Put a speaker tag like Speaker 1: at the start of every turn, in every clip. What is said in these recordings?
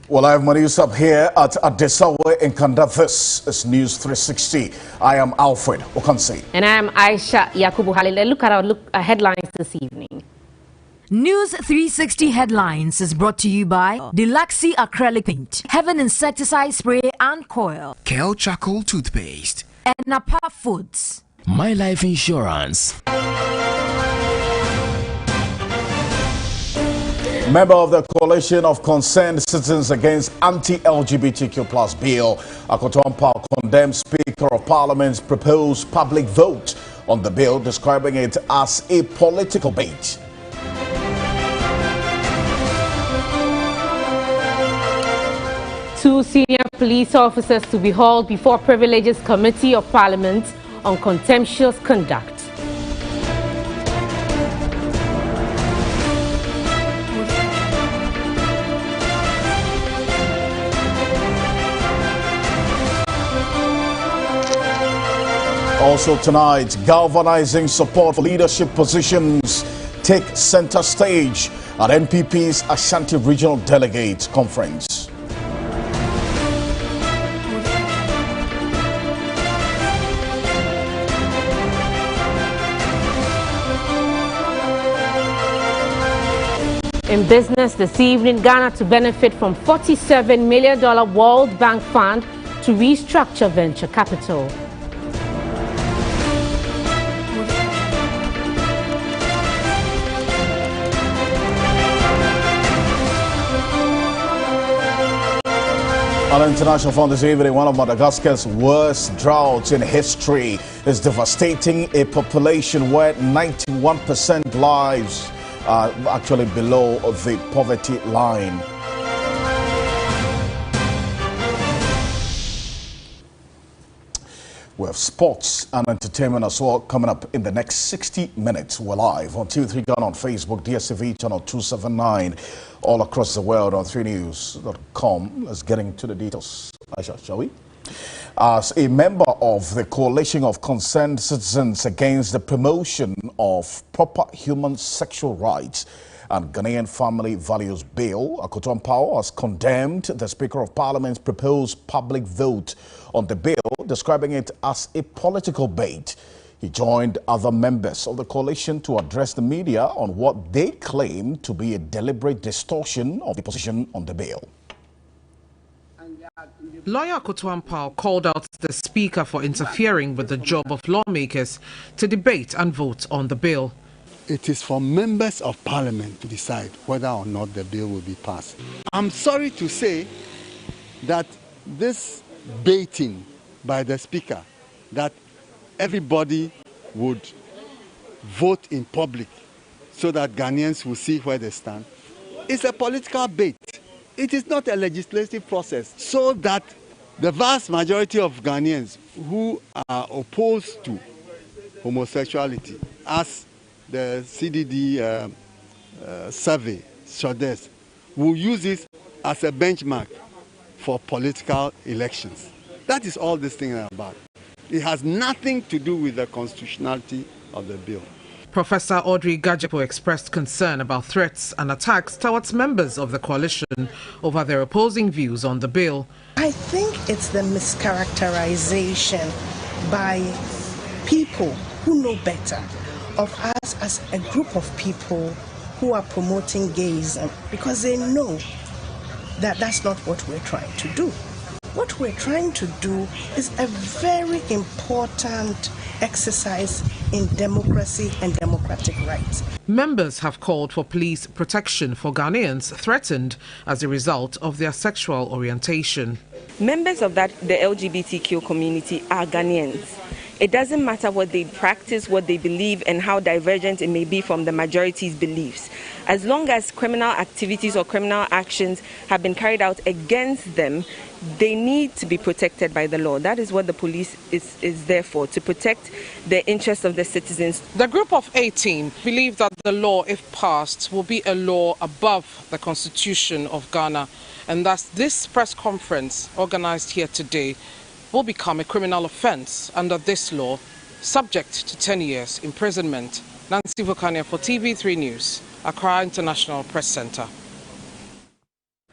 Speaker 1: Well, I have my news up here at Adesawe in Kanda. This is News 360. I am Alfred Okansi.
Speaker 2: And I am Aisha Yakubu Halile. Look at our headlines this evening.
Speaker 3: News 360 headlines is brought to you by Deluxy Acrylic Paint, Heaven Insecticide Spray and Coil,
Speaker 4: Kel Charcoal Toothpaste,
Speaker 3: and Napa Foods.
Speaker 4: My Life Insurance.
Speaker 1: Member of the Coalition of Concerned Citizens Against Anti-LGBTQ+ Bill, Akoto condemns Speaker of Parliament's proposed public vote on the bill, describing it as a political bait.
Speaker 2: Two senior police officers to be hauled before Privileges Committee of Parliament on contemptuous conduct.
Speaker 1: Also tonight, galvanizing support for leadership positions take center stage at NPP's Ashanti Regional Delegate Conference.
Speaker 2: In business this evening, Ghana to benefit from $47 million World Bank Fund to restructure venture capital.
Speaker 1: On international front this evening, one of Madagascar's worst droughts in history is devastating a population where 91% lives are actually below the poverty line. We have sports and entertainment as well coming up in the next 60 minutes. We're live on TV3 Ghana on Facebook, DSTV channel 279, all across the world on 3news.com. Let's get into the details, Aisha, shall we? As a member of the Coalition of Concerned Citizens Against the Promotion of Proper Human Sexual Rights and Ghanaian Family Values Bill, Akoto has condemned the Speaker of Parliament's proposed public vote on the bill, describing it as a political bait. He joined other members of the coalition to address the media on what they claim to be a deliberate distortion of the position on the bill.
Speaker 5: Lawyer Akoto called out the Speaker for interfering with the job of lawmakers to debate and vote on the bill.
Speaker 6: It is for members of Parliament to decide whether or not the bill will be passed. I'm sorry to say that this baiting by the Speaker that everybody would vote in public so that Ghanaians will see where they stand is a political bait. It is not a legislative process, so that the vast majority of Ghanaians who are opposed to homosexuality, as the CDD survey suggests, will use this as a benchmark for political elections. That is all this thing is about. It has nothing to do with the constitutionality of the bill.
Speaker 5: Professor Audrey Gajepo expressed concern about threats and attacks towards members of the coalition over their opposing views on the bill.
Speaker 7: I think it's the mischaracterization by people who know better of us as a group of people who are promoting gayism, because they know that that's not what we're trying to do. What we're trying to do is a very important exercise in democracy and democratic rights.
Speaker 5: Members have called for police protection for Ghanaians threatened as a result of their sexual orientation.
Speaker 8: Members of the LGBTQ community are Ghanaians. It doesn't matter what they practice, what they believe, and how divergent it may be from the majority's beliefs. As long as criminal activities or criminal actions have been carried out against them, they need to be protected by the law. That is what the police is there for, to protect the interests of the citizens.
Speaker 5: The group of 18 believe that the law, if passed, will be a law above the Constitution of Ghana, and thus this press conference organized here today will become a criminal offense under this law, subject to 10 years imprisonment. Nancy Vocational for TV3 News, Accra International Press Center.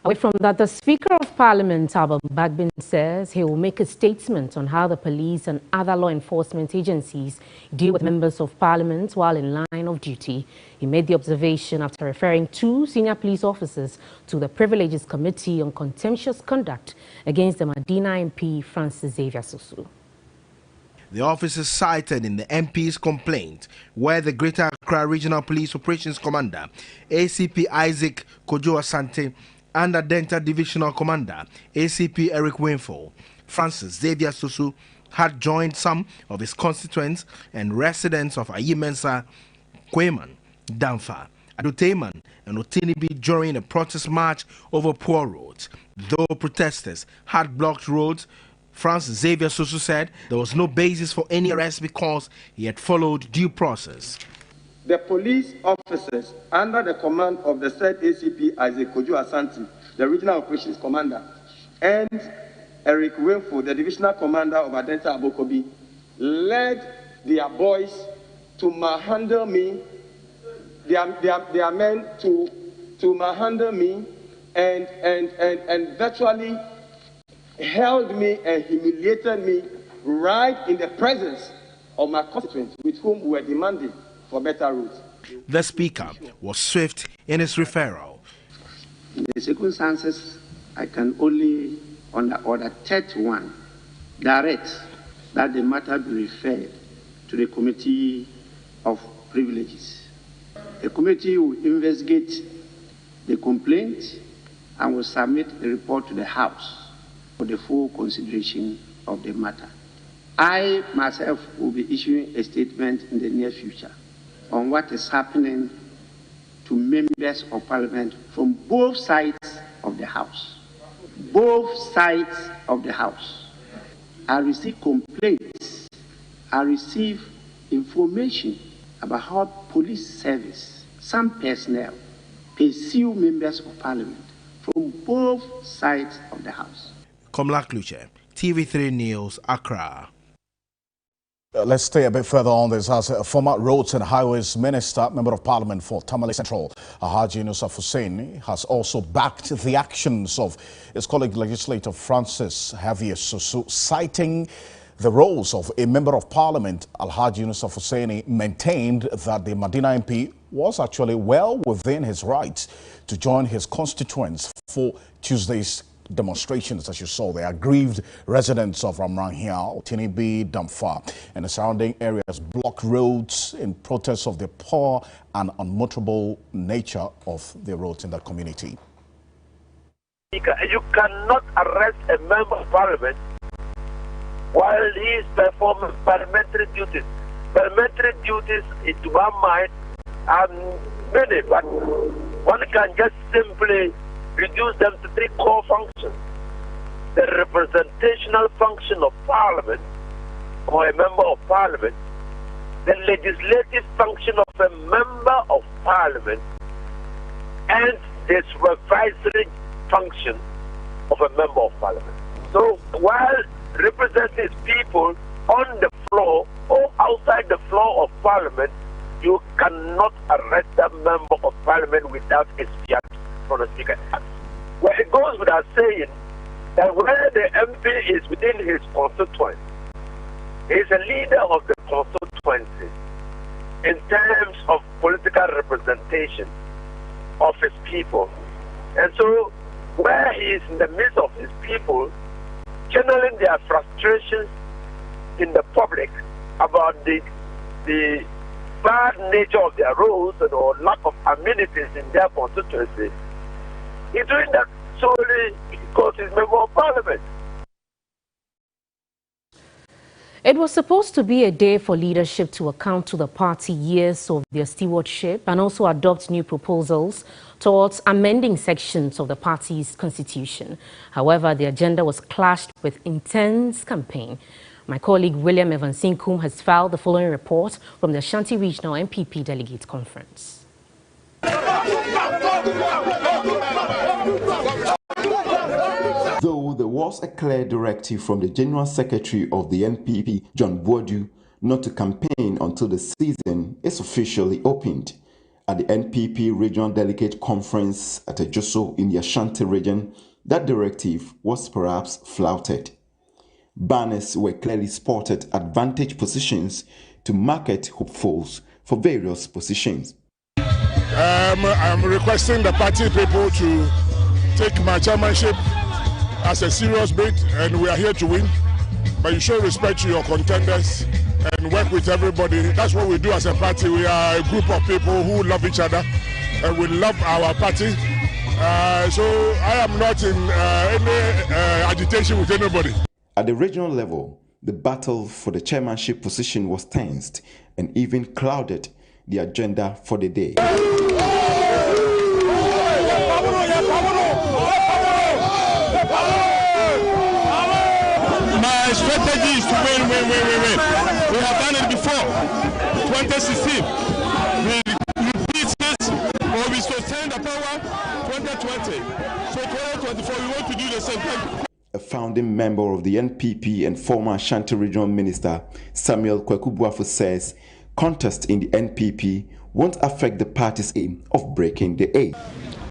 Speaker 2: Away from that, the Speaker of Parliament, Albert Bagbin, says he will make a statement on how the police and other law enforcement agencies deal with members of Parliament while in line of duty. He made the observation after referring two senior police officers to the Privileges Committee on Contemptuous Conduct against the Medina MP, Francis Xavier Susu.
Speaker 4: The officers cited in the MP's complaint were the Greater Accra Regional Police Operations Commander, ACP Isaac Kojo Asante, and the Delta Divisional Commander, ACP Eric Winfall. Francis Xavier Susu had joined some of his constituents and residents of Ayimensa, Kweman, Damfa, Adoteman, and Otinibi during a protest march over poor roads. Though protesters had blocked roads, Francis Xavier Susu said there was no basis for any arrest because he had followed due process.
Speaker 9: The police officers under the command of the said ACP Isaac Kojo Asante, the Regional Operations Commander, and Eric Winfo, the Divisional Commander of Adenta Abokobi, led their boys to manhandle me, their men to manhandle me and virtually held me and humiliated me right in the presence of my constituents with whom we were demanding for better roads.
Speaker 4: The Speaker was swift in his referral.
Speaker 10: In the circumstances, I can only, under Order 31, direct that the matter be referred to the Committee of Privileges. The committee will investigate the complaint and will submit a report to the House for the full consideration of the matter. I myself will be issuing a statement in the near future on what is happening to members of Parliament from both sides of the House. Both sides of the House. I receive complaints, I receive information about how police service, some personnel, pursue members of Parliament from both sides of the House.
Speaker 4: Komla Kluche, TV3 News, Accra.
Speaker 1: Let's stay a bit further on this. As a former Roads and Highways Minister, Member of Parliament for Tamale Central, Alhaji Nusaf Hussein, has also backed the actions of his colleague legislator Francis Xavier Susu, citing the roles of a Member of Parliament. Alhaji Nusaf Hussein maintained that the Medina MP was actually well within his rights to join his constituents for Tuesday's demonstrations. As you saw, the aggrieved residents of Ramranhia, Otinibi, Damfa, and the surrounding areas blocked roads in protest of the poor and unmotorable nature of the roads in that community.
Speaker 11: You cannot arrest a member of Parliament while he is performing parliamentary duties. Parliamentary duties, to my mind, are many, but one can just simply reduce them to three core functions. The representational function of Parliament, or a member of Parliament, the legislative function of a member of Parliament, and the supervisory function of a member of Parliament. So while representing his people on the floor or outside the floor of Parliament, you cannot arrest a member of Parliament without a fiat from the Speaker. Well, it goes without saying that when the MP is within his constituency, he is a leader of the constituency in terms of political representation of his people. And so, where he is in the midst of his people, channeling their frustrations in the public about the bad nature of their roads or lack of amenities in their constituency, he's doing that solely because he's a member of Parliament.
Speaker 2: It was supposed to be a day for leadership to account to the party years of their stewardship and also adopt new proposals towards amending sections of the party's constitution. However, the agenda was clashed with intense campaign. My colleague William Evansinkum has filed the following report from the Ashanti Regional MPP Delegate Conference.
Speaker 12: Though there was a clear directive from the General Secretary of the NPP, John Boadu, not to campaign until the season is officially opened, at the NPP Regional Delegate Conference at Ejoso in the Ashanti region, that directive was perhaps flouted. Banners were clearly spotted at vantage positions to market hopefuls for various positions.
Speaker 13: I'm requesting the party people to take my chairmanship as a serious bid, and we are here to win. But you show respect to your contenders and work with everybody. That's what we do as a party. We are a group of people who love each other and we love our party. So I am not in any agitation with anybody.
Speaker 12: At the regional level, the battle for the chairmanship position was tensed and even clouded the agenda for the day.
Speaker 13: My strategy is to win. We have done it before. 2016. We repeat this, or we sustain the power 2020. So 2024, we want to do the same thing.
Speaker 12: A founding member of the NPP and former Ashanti Regional Minister, Samuel Kwekubuafo, says contest in the NPP won't affect the party's aim of breaking the eight.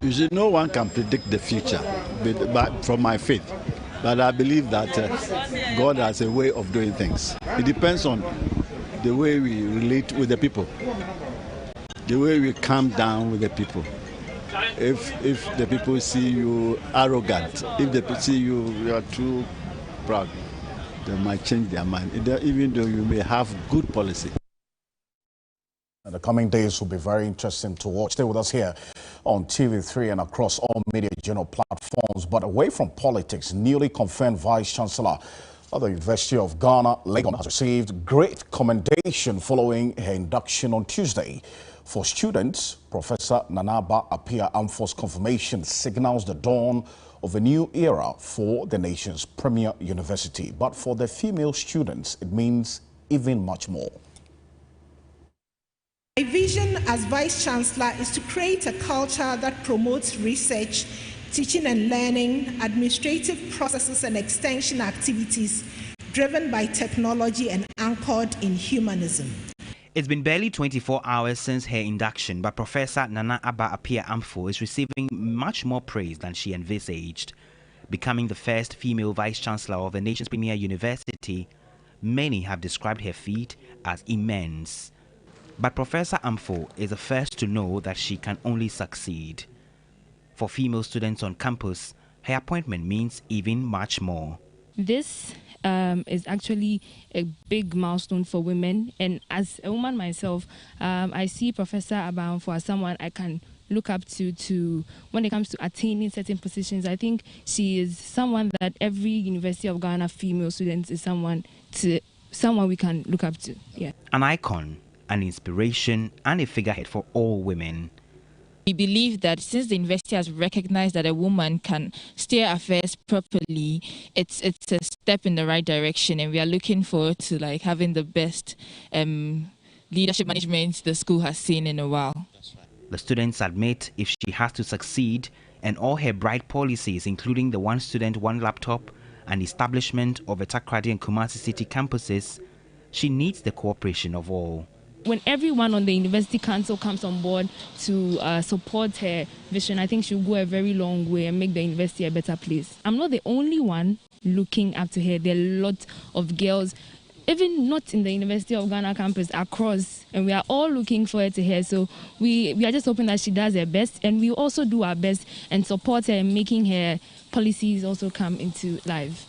Speaker 6: You see, no one can predict the future from my faith. But I believe that God has a way of doing things. It depends on the way we relate with the people, the way we calm down with the people. If the people see you arrogant, if they see you are too proud, they might change their mind, even though you may have good policy.
Speaker 1: And the coming days will be very interesting to watch. Stay with us here on TV3 and across all media general platforms. But away from politics, newly confirmed Vice Chancellor of the University of Ghana, Lagos, has received great commendation following her induction on Tuesday. For students, Professor Nana Aba Amfor's confirmation signals the dawn of a new era for the nation's premier university. But for the female students, it means even much more.
Speaker 14: My vision as Vice Chancellor is to create a culture that promotes research, teaching and learning, administrative processes and extension activities driven by technology and anchored in humanism.
Speaker 15: It's been barely 24 hours since her induction, but Professor Nana Aba Amfor is receiving much more praise than she envisaged. Becoming the first female Vice Chancellor of the nation's premier university, many have described her feat as immense. But Professor Amfor is the first to know that she can only succeed. For female students on campus, her appointment means even much more.
Speaker 16: This is actually a big milestone for women, and as a woman myself, I see Professor Aba Amfor as someone I can look up to when it comes to attaining certain positions. I think she is someone that every University of Ghana female student is someone we can look up to. Yeah.
Speaker 15: An icon, an inspiration, and a figurehead for all women.
Speaker 17: We believe that since the university has recognized that a woman can steer affairs properly, it's a step in the right direction, and we are looking forward to having the best leadership management the school has seen in a while.
Speaker 15: The students admit if she has to succeed, and all her bright policies, including the one student, one laptop, and establishment of a Takrady and Kumasi city campuses, she needs the cooperation of all.
Speaker 16: When everyone on the University Council comes on board to support her vision, I think she'll go a very long way and make the university a better place. I'm not the only one looking up to her. There are a lot of girls, even not in the University of Ghana campus, across, and we are all looking forward to her. So we are just hoping that she does her best, and we also do our best and support her in making her policies also come into life.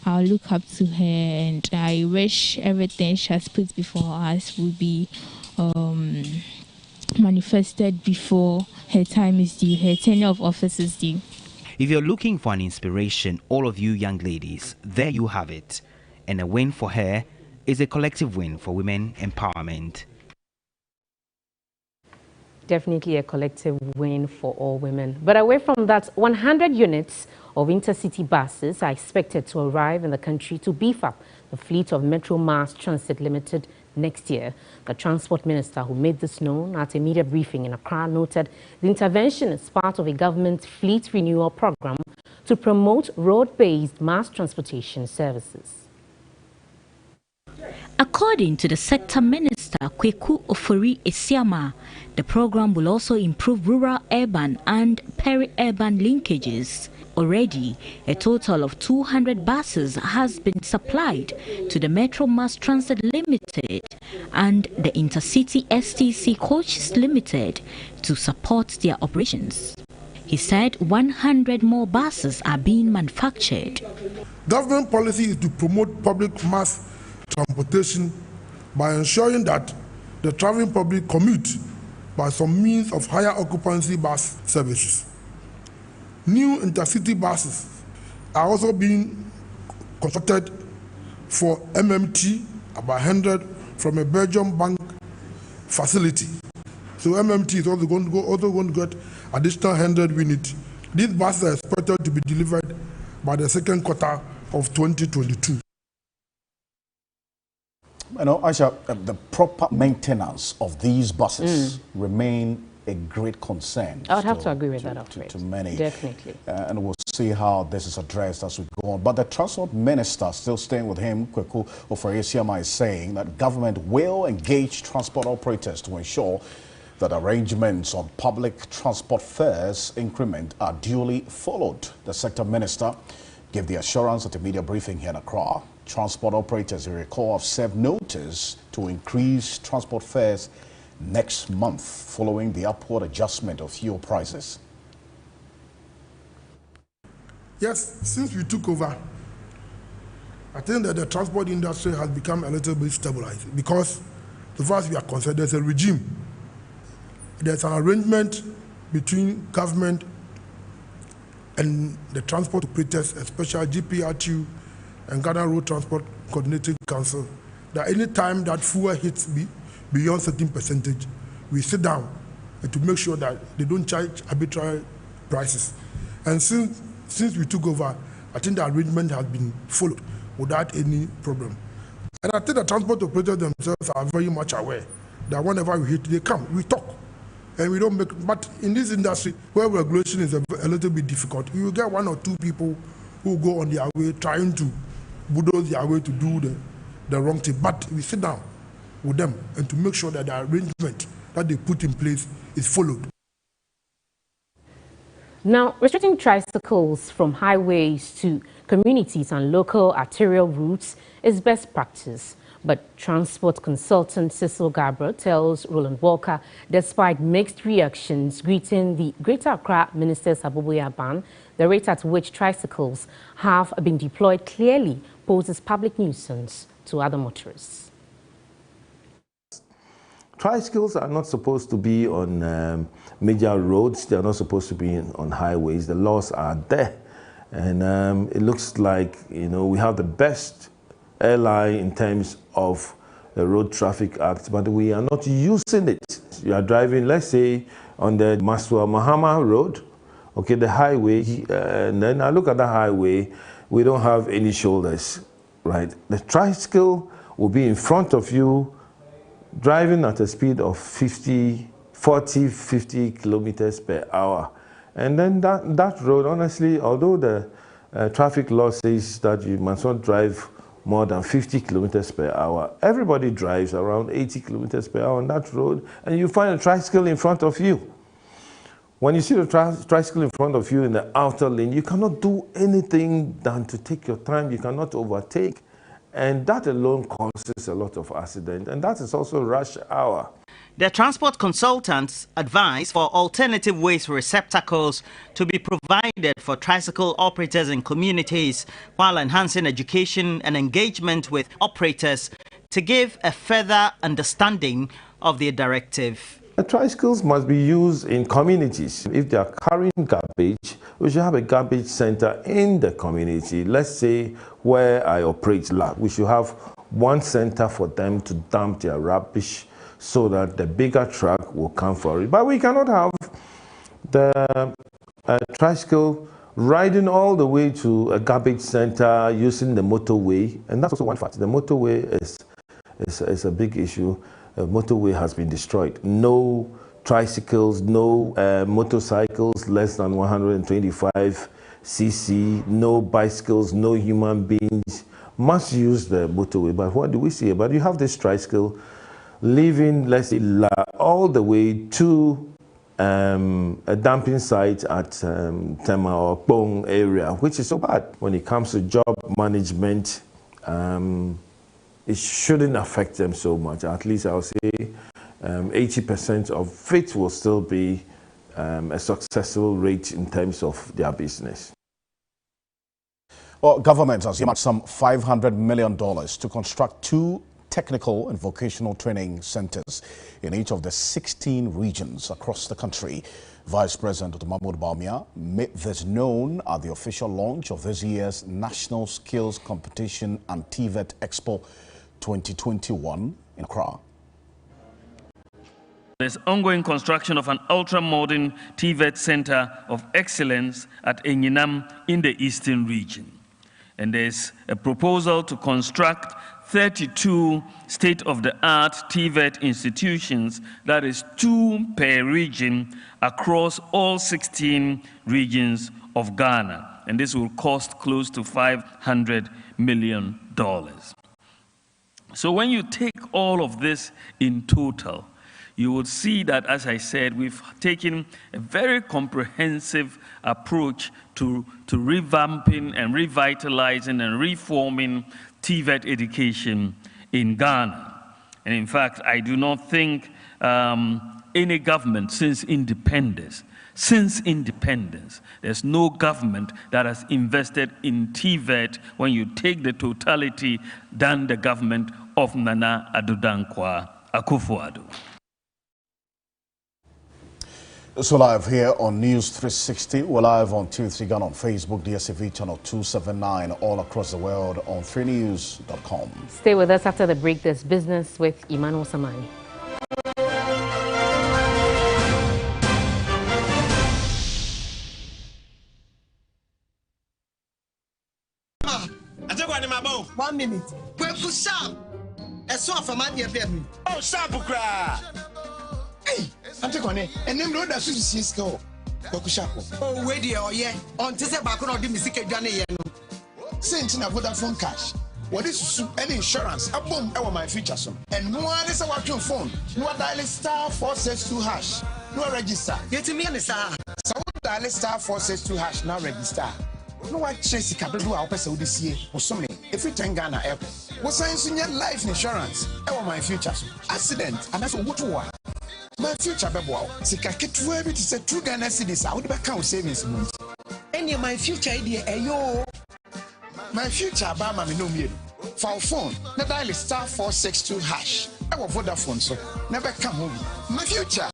Speaker 18: I'll look up to her, and I wish everything she has put before us will be manifested before her time is due, her tenure of office is due.
Speaker 15: If you're looking for an inspiration, all of you young ladies, there you have it. And a win for her is a collective win for women empowerment.
Speaker 2: Definitely a collective win for all women. But away from that, 100 units of intercity buses are expected to arrive in the country to beef up the fleet of Metro Mass Transit Limited next year. The Transport Minister, who made this known at a media briefing in Accra, noted the intervention is part of a government fleet renewal program to promote road-based mass transportation services.
Speaker 19: According to the sector minister, Kweku Ofori Esiama, the program will also improve rural-urban and peri-urban linkages. Already, a total of 200 buses has been supplied to the Metro Mass Transit Limited and the Intercity STC Coaches Limited to support their operations. He said 100 more buses are being manufactured.
Speaker 20: Government policy is to promote public mass transportation by ensuring that the traveling public commute by some means of higher occupancy bus services. New intercity buses are also being constructed for MMT, about 100 from a Belgian bank facility. So MMT is also going to get additional 100 units. These buses are expected to be delivered by the second quarter of 2022.
Speaker 1: You know, Aisha, the proper maintenance of these buses remain a great concern.
Speaker 2: I would have to agree with that.
Speaker 1: To many.
Speaker 2: Definitely.
Speaker 1: And we'll see how this is addressed as we go on. But the Transport Minister, still staying with him, Kweku Ofori Esiama, is saying that government will engage transport operators to ensure that arrangements on public transport fares increment are duly followed. The sector minister gave the assurance at a media briefing here in Accra. Transport operators, you recall, have served notice to increase transport fares next month following the upward adjustment of fuel prices.
Speaker 20: Yes, since we took over, I think that the transport industry has become a little bit stabilized because, as far as we are concerned, there's a regime. There's an arrangement between government and the transport operators, especially GPRTU and Ghana Road Transport Coordinating Council, that any time that fuel hits beyond certain percentage, we sit down and to make sure that they don't charge arbitrary prices. And since we took over, I think the arrangement has been followed without any problem. And I think the transport operators themselves are very much aware that whenever we hit, they come, we talk. And we don't make, but in this industry where regulation is a little bit difficult, you will get one or two people who go on their way trying to bulldoze their way to do the wrong thing. But we sit down with them and to make sure that the arrangement that they put in place is followed.
Speaker 2: Now, restricting tricycles from highways to communities and local arterial routes is best practice. But transport consultant Cecil Gabriel tells Roland Walker, despite mixed reactions greeting the Greater Accra Minister's Aboboya ban, the rate at which tricycles have been deployed clearly poses public nuisance to other motorists.
Speaker 21: Tricycles are not supposed to be on major roads. They are not supposed to be on highways. The laws are there. And it looks like, you know, we have the best airline in terms of the Road Traffic Act, but we are not using it. You are driving, let's say, on the Maswa Mahama Road, okay, the highway, and then I look at the highway, we don't have any shoulders, right? The tricycle will be in front of you, driving at a speed of 50 kilometers per hour. And then that road, honestly, although the traffic law says that you must not drive more than 50 kilometers per hour, everybody drives around 80 kilometers per hour on that road, and you find a tricycle in front of you. When you see the tricycle in front of you in the outer lane, you cannot do anything than to take your time. You cannot overtake. And that alone causes a lot of accident. And that is also rush hour.
Speaker 15: The transport consultants advise for alternative waste receptacles to be provided for tricycle operators in communities while enhancing education and engagement with operators to give a further understanding of the directive.
Speaker 21: The tricycles must be used in communities. If they are carrying garbage, we should have a garbage center in the community. Let's say where I operate, we should have one center for them to dump their rubbish so that the bigger truck will come for it. But we cannot have the tricycle riding all the way to a garbage center using the motorway. And that's also one fact. The motorway is a big issue. The motorway has been destroyed. No tricycles, no motorcycles less than 125 cc, no bicycles, no human beings must use the motorway. But what do we see? But you have this tricycle leaving, let's say, all the way to a dumping site at Tema or Pong area, which is so bad. When it comes to job management, it shouldn't affect them so much. At least I'll say 80% of it will still be a successful rate in terms of their business.
Speaker 1: Well, government has earmarked some $500 million to construct 2 technical and vocational training centers in each of the 16 regions across the country. Vice President Mahmoud Bawumia made this known at the official launch of this year's National Skills Competition and TVET Expo 2021 in Accra.
Speaker 3: There's ongoing construction of an ultra-modern TVET Center of Excellence at Enyinam in the Eastern region. And there's a proposal to construct 32 state-of-the-art TVET institutions, that is 2 per region, across all 16 regions of Ghana. And this will cost close to $500 million. So when you take all of this in total, you would see that, as I said, we've taken a very comprehensive approach to revamping and revitalizing and reforming TVET education in Ghana. And in fact, I do not think any government since independence, there's no government that has invested in TVET, when you take the totality, than the government of Nana Addo Dankwa Akufo-Addo.
Speaker 1: So live here on News 360, we're live on TV3 Ghana on Facebook, DSTV channel 279, all across the world on 3news.com.
Speaker 2: Stay with us after the break. There's business with Emmanuel Samani.
Speaker 22: One minute. Oh, sample cry. Hey, I'm taking it. And then road as you see school. Oh, wait, oh, yeah. On Tessa Bacon or the Mississippi Johnny. Since I Vodafone cash. What is any insurance? A boom over my future. And no one is a watching phone. No dial *462#. No register. Get to me, sir. So dial *462# now register. No one chase the capital our person this year or something. If you turn Ghana airport, what's science in your life insurance? Over my future. Accident, and that's what you want. My future, Bebo. Sikakit where it is a true Ghana citizens. I would back out savings month. Any my future idea, ayo. My future, Bama, no me. For phone, the dial is *462#. I will Vodafone, so never come home. My future.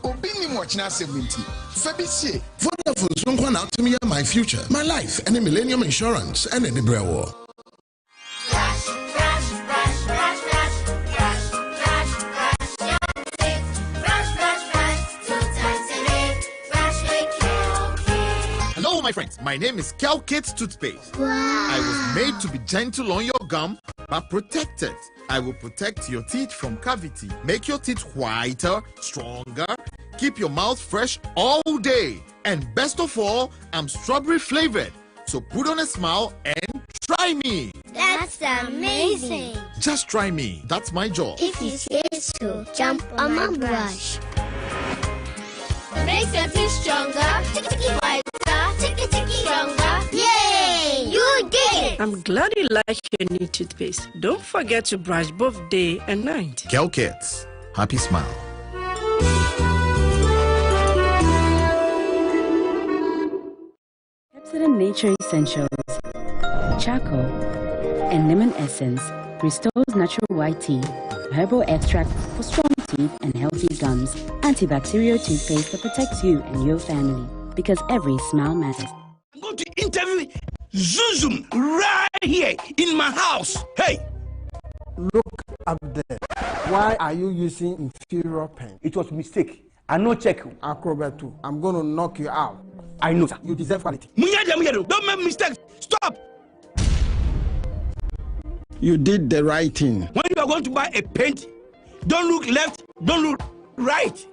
Speaker 22: Obini watch now 70. Fabici.
Speaker 23: Vodafone so one out to me my future, my life, and a Millennium Insurance, and any brewer.
Speaker 24: Hello, my friends. My name is Calkit Toothpaste.
Speaker 25: Wow.
Speaker 24: I was made to be gentle on your gum, but protected. I will protect your teeth from cavity, make your teeth whiter, stronger, keep your mouth fresh all day. And best of all, I'm strawberry flavored. So put on a smile and try me.
Speaker 25: That's amazing.
Speaker 24: Just try me. That's my job.
Speaker 25: If you say so, jump on my brush. Makes your teeth stronger, ticky whiter, ticky stronger. Yay! You did it!
Speaker 26: I'm glad you like your new toothpaste. Don't forget to brush both day and night.
Speaker 24: Calkits. Happy smile.
Speaker 27: Pepsodent Nature Essentials, charcoal and lemon essence restores natural white teeth, herbal extract for strong teeth and healthy gums, antibacterial toothpaste that protects you and your family, because every smile matters.
Speaker 22: I'm going to interview Zuzum right here in my house. Hey,
Speaker 4: look up there. Why are you using inferior pen?
Speaker 5: It was a mistake. I no check.
Speaker 4: Acrobat, I'm going to knock you out.
Speaker 5: I know, sir.
Speaker 4: You deserve quality.
Speaker 5: Don't make mistakes. Stop.
Speaker 4: You did the right thing.
Speaker 5: When you are going to buy a paint, don't look left, don't look right.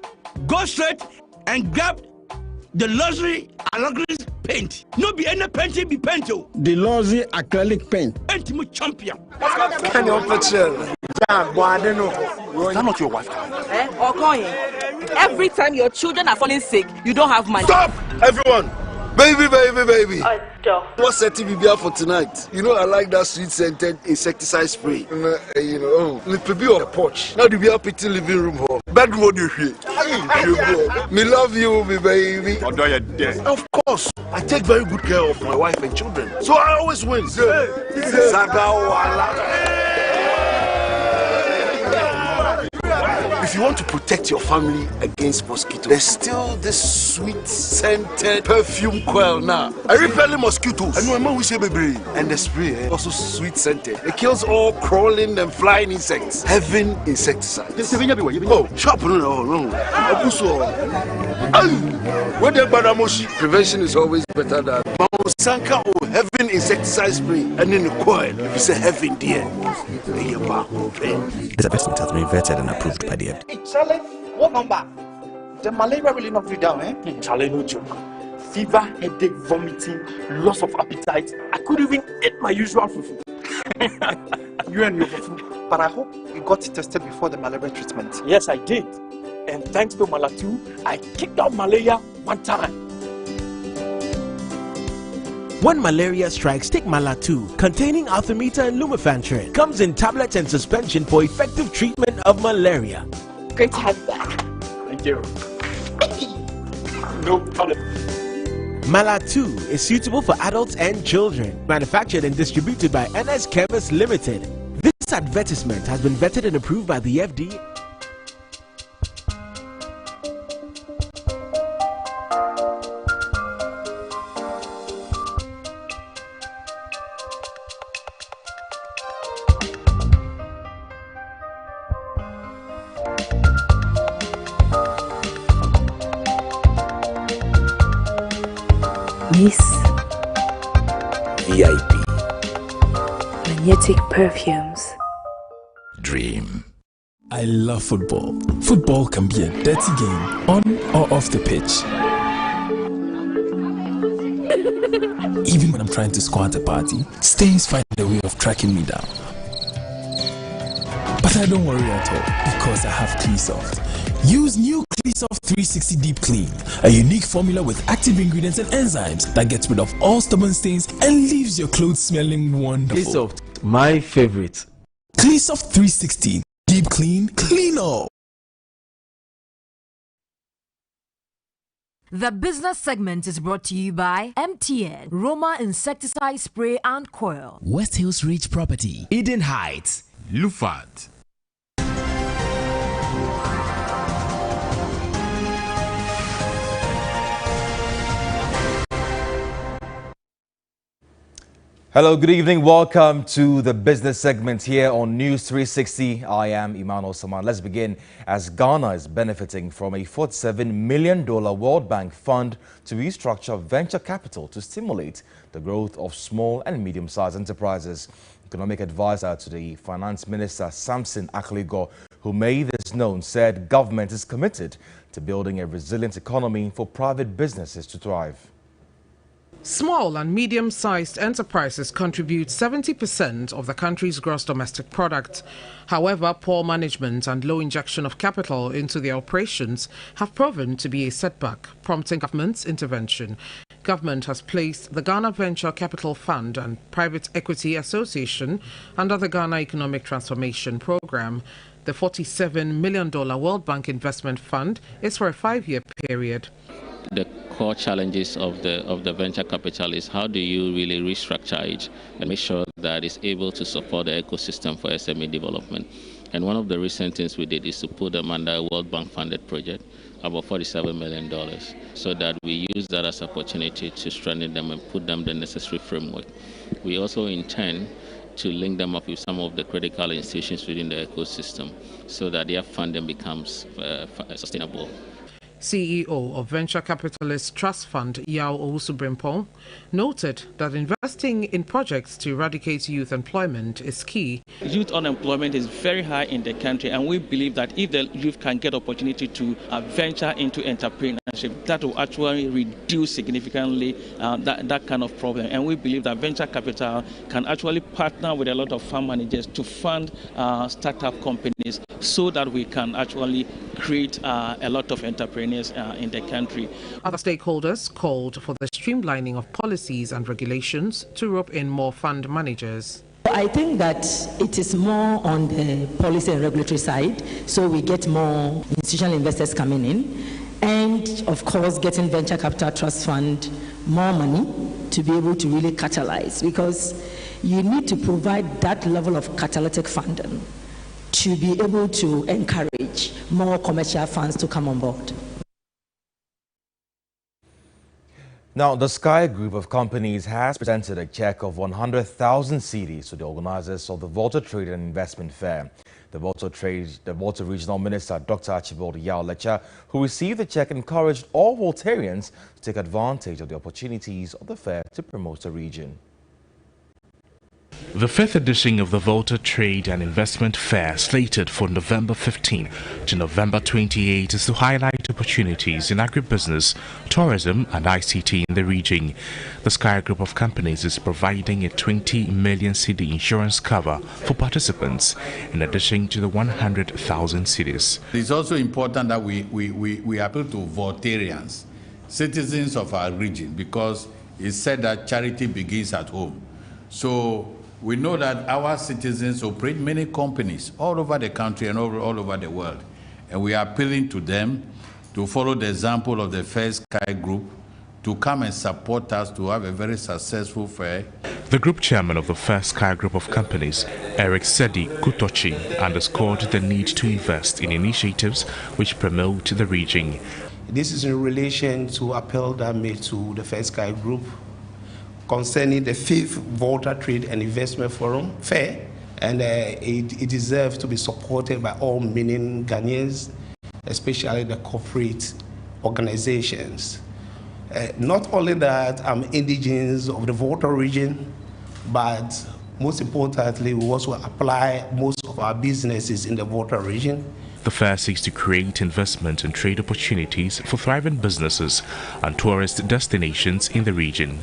Speaker 5: Go straight and grab the luxury acrylic paint. No be any painting be paint.
Speaker 4: The luxury acrylic paint.
Speaker 5: Paint me champion.
Speaker 4: Can you picture?
Speaker 5: That's
Speaker 4: not your wife.
Speaker 7: Every time your children are falling sick, you don't have money.
Speaker 8: Stop, everyone! Baby. What's setting me for tonight? You know I like that sweet-scented insecticide spray. You know, little bit on the porch. Now the be up in the living room hall. Bedroom what you hear? Me love you, me baby. Of course, I take very good care of my wife and children, so I always win. If you want to protect your family against mosquitoes, there's still this sweet scented perfume coil now. I repel mosquitoes. I know man we say baby. And the spray also sweet scented. It kills all crawling and flying insects. Heaven insecticide. Oh, sharp no. Prevention is always better than Sanka or Heaven insecticide spray. And in the coil, if you say heaven dear,
Speaker 9: this investment has been vetted and approved by the FDA.
Speaker 10: Hey, Charlie, what number? The malaria really knocked you down, eh?
Speaker 9: Charlie, no joke. Fever, headache, vomiting, loss of appetite. I couldn't even eat my usual fufu.
Speaker 10: You and your fufu. But I hope you got tested before the malaria treatment.
Speaker 9: Yes, I did. And thanks to Malatu, I kicked out malaria one time.
Speaker 11: When malaria strikes, take Malatu, containing artemether and lumefantrine. Comes in tablets and suspension for effective treatment of malaria.
Speaker 7: Great to have you back.
Speaker 9: Thank you. No problem.
Speaker 11: Malatu is suitable for adults and children. Manufactured and distributed by NS Chemist Limited. This advertisement has been vetted and approved by the FDA.
Speaker 28: Miss
Speaker 9: VIP
Speaker 28: Magnetic Perfumes.
Speaker 29: Dream. I love football. Football can be a dirty game, on or off the pitch. Even when I'm trying to score at a party, stains find a way of tracking me down. But I don't worry at all, because I have Cleansoft. Use new Cleansoft 360 Deep Clean, a unique formula with active ingredients and enzymes that gets rid of all stubborn stains and leaves your clothes smelling wonderful.
Speaker 21: Cleansoft, my favorite.
Speaker 29: Cleansoft 360 Deep Clean, clean up.
Speaker 30: The business segment is brought to you by MTN, Roma Insecticide Spray and Coil,
Speaker 29: West Hills Ridge Property, Eden Heights, Lufat.
Speaker 31: Hello, good evening. Welcome to the business segment here on News 360. I am Emmanuel Saman. Let's begin as Ghana is benefiting from a $47 million World Bank fund to restructure venture capital to stimulate the growth of small and medium-sized enterprises. Economic advisor to the Finance Minister, Samson Akligo, who made this known, said government is committed to building a resilient economy for private businesses to thrive.
Speaker 32: Small and medium-sized enterprises contribute 70% of the country's gross domestic product. However, poor management and low injection of capital into their operations have proven to be a setback, prompting government's intervention. Government has placed the Ghana Venture Capital Fund and Private Equity Association under the Ghana Economic Transformation Program. The $47 million World Bank Investment Fund is for a 5-year period.
Speaker 33: The core challenges of the venture capital is how do you really restructure it and make sure that it's able to support the ecosystem for SME development. And one of the recent things we did is to put them under a World Bank funded project, about $47 million, so that we use that as an opportunity to strengthen them and put them the necessary framework. We also intend to link them up with some of the critical institutions within the ecosystem so that their funding becomes sustainable.
Speaker 32: CEO of venture capitalist trust fund Yao Owusu-Brimpong noted that investing in projects to eradicate youth employment is key.
Speaker 1: Youth unemployment is very high in the country, and we believe that if the youth can get opportunity to venture into entrepreneurship, that will actually reduce significantly that kind of problem. And we believe that venture capital can actually partner with a lot of fund managers to fund startup companies so that we can actually create a lot of entrepreneurs in the country.
Speaker 32: Other stakeholders called for the streamlining of policies and regulations to rope in more fund managers.
Speaker 2: I think that it is more on the policy and regulatory side, so we get more institutional investors coming in, and of course getting venture capital trust fund more money to be able to really catalyze, because you need to provide that level of catalytic funding to be able to encourage more commercial funds to come on board.
Speaker 31: Now, the Sky Group of companies has presented a check of 100,000 cedis to the organizers of the Volta Trade and Investment Fair. The Volta Regional Minister, Dr. Archibald Yao Lecha, who received the check, encouraged all Voltarians to take advantage of the opportunities of the fair to promote the region.
Speaker 3: The 5th edition of the Volta Trade and Investment Fair, slated for November 15 to November 28, is to highlight opportunities in agribusiness, tourism and ICT in the region. The Sky Group of companies is providing a 20 million cedi insurance cover for participants, in addition to the 100,000 cedis.
Speaker 6: It's also important that we appeal to Voltarians, citizens of our region, because it's said that charity begins at home. So we know that our citizens operate many companies all over the country and all over the world. And we are appealing to them to follow the example of the First Sky Group, to come and support us to have a very successful fair.
Speaker 3: The group chairman of the First Sky Group of companies, Eric Sedi Kutochi, underscored the need to invest in initiatives which promote the region.
Speaker 12: This is in relation to appeal that made to the First Sky Group concerning the 5th Volta Trade and Investment Forum Fair, and it deserves to be supported by all meaning Ghanaians, especially the corporate organizations. Not only that I'm indigenous of the Volta region, but most importantly, we also apply most of our businesses in the Volta region.
Speaker 3: The fair seeks to create investment and trade opportunities for thriving businesses and tourist destinations in the region.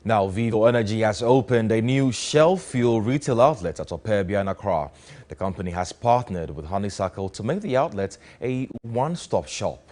Speaker 31: Now, Vivo Energy has opened a new Shell fuel retail outlet at Operbia in Accra. The company has partnered with Tricycle to make the outlet a one-stop shop.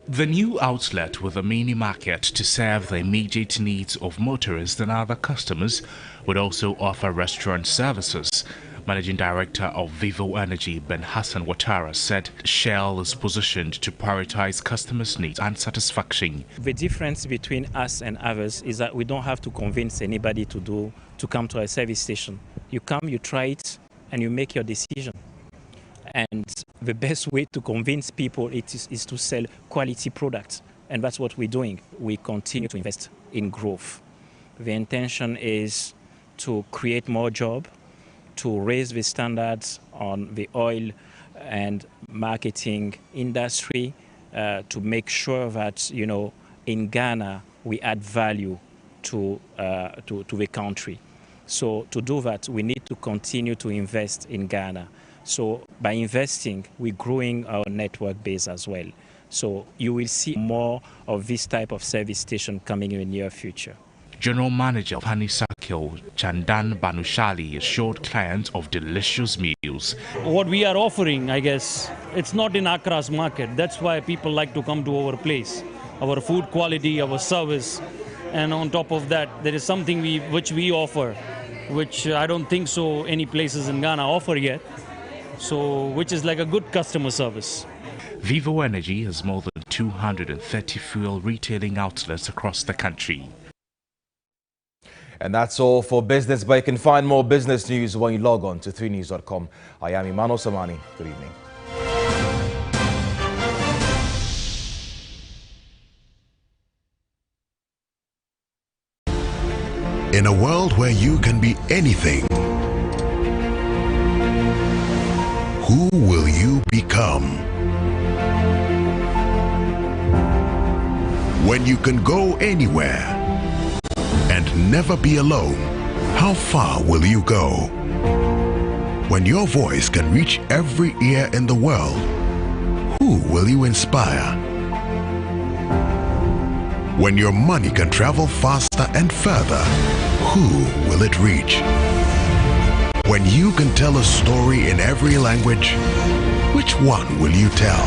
Speaker 3: The new outlet, with a mini market to serve the immediate needs of motorists and other customers, would also offer restaurant services. Managing Director of Vivo Energy, Ben Hassan Ouattara, said Shell is positioned to prioritize customers' needs and satisfaction.
Speaker 13: The difference between us and others is that we don't have to convince anybody to come to a service station. You come, you try it, and you make your decision. And the best way to convince people is to sell quality products. And that's what we're doing. We continue to invest in growth. The intention is to create more jobs, to raise the standards on the oil and marketing industry, to make sure that, you know, in Ghana we add value to the country. So to do that, we need to continue to invest in Ghana. So by investing, we're growing our network base as well. So you will see more of this type of service station coming in the near future.
Speaker 3: General Manager of Tricycle, Chandan Banushali, assured clients of delicious meals.
Speaker 14: What we are offering, I guess, it's not in Accra's market. That's why people like to come to our place. Our food quality, our service, and on top of that, there is something which we offer, which I don't think so any places in Ghana offer yet. So, which is like a good customer service.
Speaker 3: Vivo Energy has more than 230 fuel retailing outlets across the country.
Speaker 31: And that's all for business, but you can find more business news when you log on to 3news.com. I am Emmanuel Samani. Good evening.
Speaker 5: In a world where you can be anything, who will you become? When you can go anywhere and never be alone, how far will you go? When your voice can reach every ear in the world, who will you inspire? When your money can travel faster and further, who will it reach? When you can tell a story in every language, which one will you tell?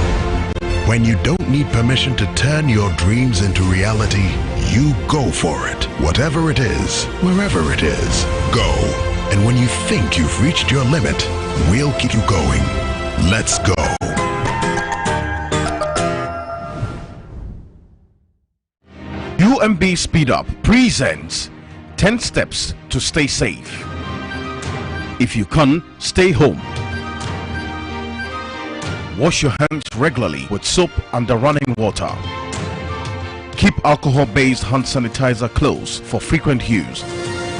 Speaker 5: When you don't need permission to turn your dreams into reality, you go for it. Whatever it is, wherever it is, go. And when you think you've reached your limit, we'll keep you going. Let's go.
Speaker 15: UMB Speed Up presents 10 Steps to Stay Safe. If you can, stay home. Wash your hands regularly with soap and the running water. Keep alcohol-based hand sanitizer close for frequent use.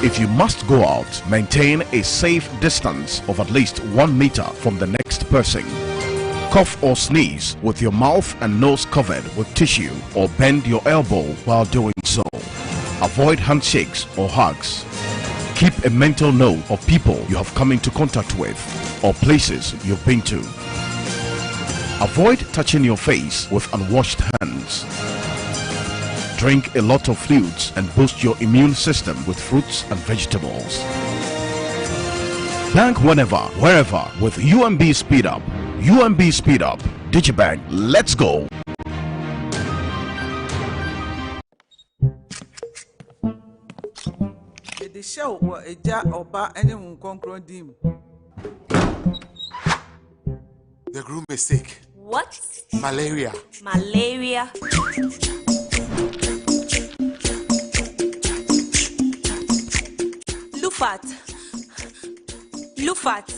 Speaker 15: If you must go out, maintain a safe distance of at least 1 meter from the next person. Cough or sneeze with your mouth and nose covered with tissue, or bend your elbow while doing so. Avoid handshakes or hugs. Keep a mental note of people you have come into contact with or places you've been to. Avoid touching your face with unwashed hands. Drink a lot of fluids and boost your immune system with fruits and vegetables. Bank whenever, wherever with UMB Speed Up. UMB Speed Up. Digibank. Let's go.
Speaker 16: The groom is sick.
Speaker 7: What?
Speaker 16: Malaria.
Speaker 7: Malaria. Lufat. Lufat.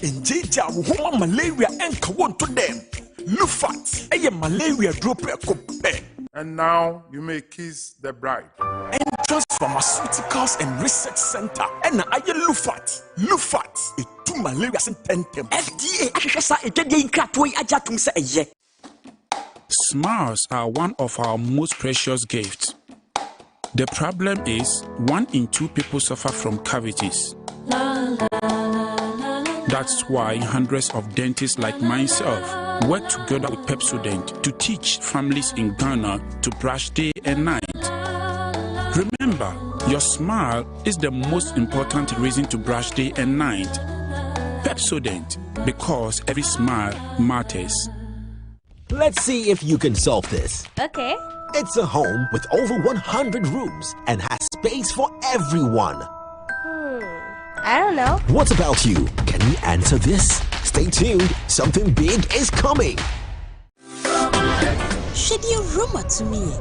Speaker 9: Indeed, woman malaria and want to them. Lufat, a malaria drop a coupe.
Speaker 16: And now you may kiss the bride.
Speaker 9: Entrance Pharmaceuticals and Research Center. And I Lufat. Lufat, a 2 malaria tentem. FDA,
Speaker 17: Smiles are one of our most precious gifts. The problem is 1 in 2 people suffer from cavities. That's why hundreds of dentists like myself work together with Pepsodent to teach families in Ghana to brush day and night. Remember, your smile is the most important reason to brush day and night. Pepsodent, because every smile matters.
Speaker 11: Let's see if you can solve this.
Speaker 7: Okay.
Speaker 11: It's a home with over 100 rooms and has space for everyone.
Speaker 7: I don't know.
Speaker 11: What about you? Can you answer this? Stay tuned. Something big is coming.
Speaker 18: Should you rumor to me?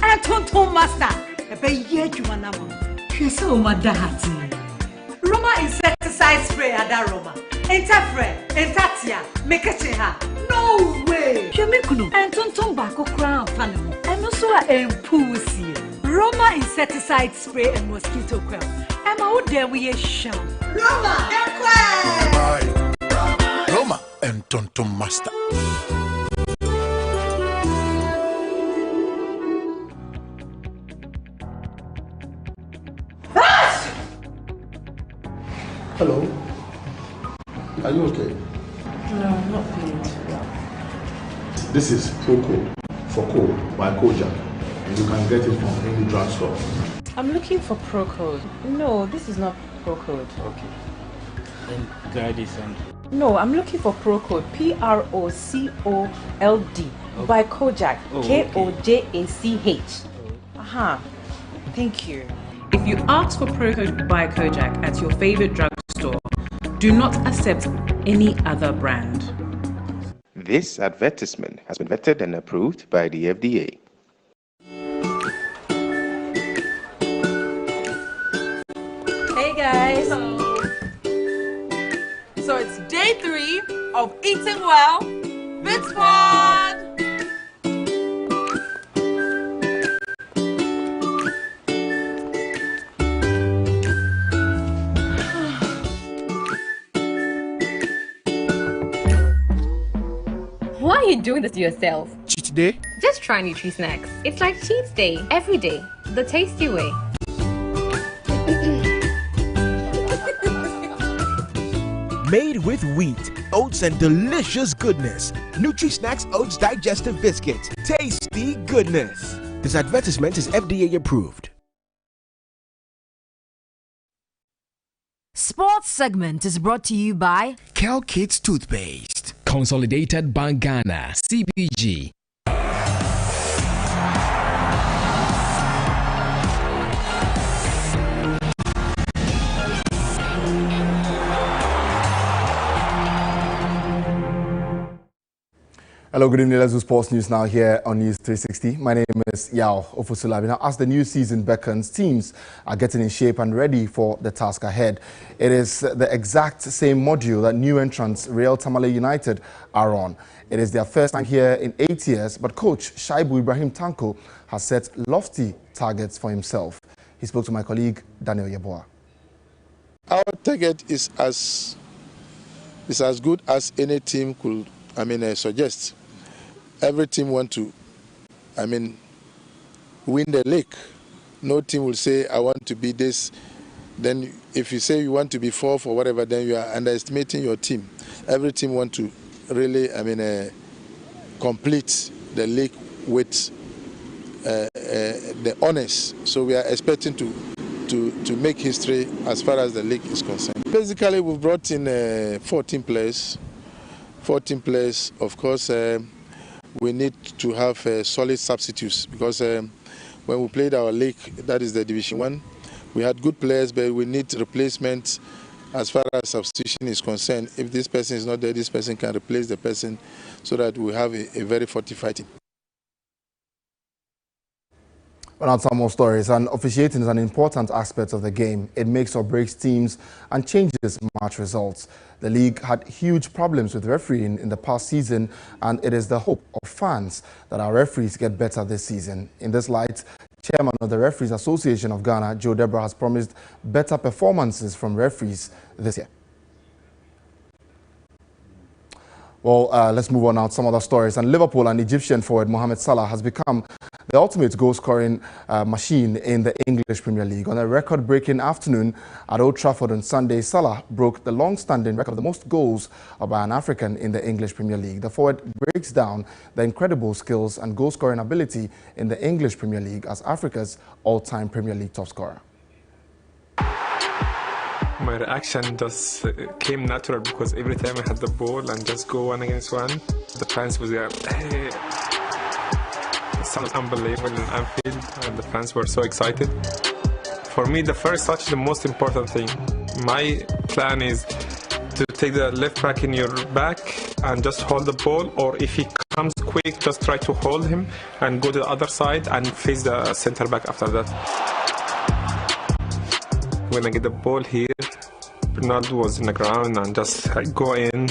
Speaker 19: I don't know, master. A baby, you want She's so mad that. Roma insecticide spray at that Roma. Interfere, Entatia, make it her. No way. Shemikuno, and Tonton Bako crown panel. And also a pussy. Roma insecticide spray and mosquito coil. And how dare we sham? Roma,
Speaker 16: Roma and Tonton Master.
Speaker 8: Hello. Are you okay?
Speaker 19: No, I'm not feeling too well.
Speaker 8: This is Proco for Co by Kojak. You can get it from any drugstore.
Speaker 19: I'm looking for Procode. No, this is not Procode.
Speaker 13: Okay. Then try this one.
Speaker 19: No, I'm looking for Procode. Procod by Kojak. Kojach. Aha. Thank you.
Speaker 20: If you ask for Procode by Kojak at your favorite drugstore, do not accept any other brand.
Speaker 22: This advertisement has been vetted and approved by the FDA.
Speaker 7: Hey guys. So it's day 3 of eating well,
Speaker 19: Bitsport!
Speaker 1: Why are you doing this to yourself?
Speaker 4: Cheat day?
Speaker 1: Just try Nutri Snacks. It's like cheat day every day, the tasty way.
Speaker 11: Made with wheat, oats, and delicious goodness. Nutri Snacks Oats Digestive Biscuits. Tasty goodness. This advertisement is FDA approved.
Speaker 10: Sports segment is brought to you by
Speaker 21: Cal Kids Toothpaste,
Speaker 23: Consolidated Bank Ghana, CBG.
Speaker 24: Hello, good evening. Let's do sports news now here on News 360. My name is Yao Ofusulabi. Now, as the new season beckons, teams are getting in shape and ready for the task ahead. It is the exact same module that new entrants Real Tamale United are on. It is their first time here in 8 years, but coach Shaibu Ibrahim Tanko has set lofty targets for himself. He spoke to my colleague Daniel Yeboah.
Speaker 25: Our target is as good as any team could, suggest. Every team want to, win the league. No team will say, I want to be this. Then if you say you want to be fourth or whatever, then you are underestimating your team. Every team want to really, complete the league with the honors. So we are expecting to make history as far as the league is concerned. Basically, we've brought in 14 players. 14 players, of course. We need to have solid substitutes because when we played our league, that is the Division 1, we had good players, but we need replacement as far as substitution is concerned. If this person is not there, this person can replace the person so that we have a very fortified team.
Speaker 24: Well, now some more stories. And officiating is an important aspect of the game. It makes or breaks teams and changes match results. The league had huge problems with refereeing in the past season, and it is the hope of fans that our referees get better this season. In this light, Chairman of the Referees Association of Ghana, Joe Debra, has promised better performances from referees this year. Well, let's move on now to some other stories. And Liverpool and Egyptian forward Mohamed Salah has become the ultimate goal-scoring machine in the English Premier League. On a record-breaking afternoon at Old Trafford on Sunday, Salah broke the long-standing record of the most goals by an African in the English Premier League. The forward breaks down the incredible skills and goal-scoring ability in the English Premier League as Africa's all-time Premier League top scorer.
Speaker 26: My reaction just came natural because every time I had the ball and just go one against one, the fans was there. Hey. It sounds unbelievable in Anfield, and the fans were so excited. For me, the first touch is the most important thing. My plan is to take the left back in your back and just hold the ball, or if he comes quick, just try to hold him and go to the other side and face the center back after that. When I get the ball here, Ronaldo was in the ground and just go in,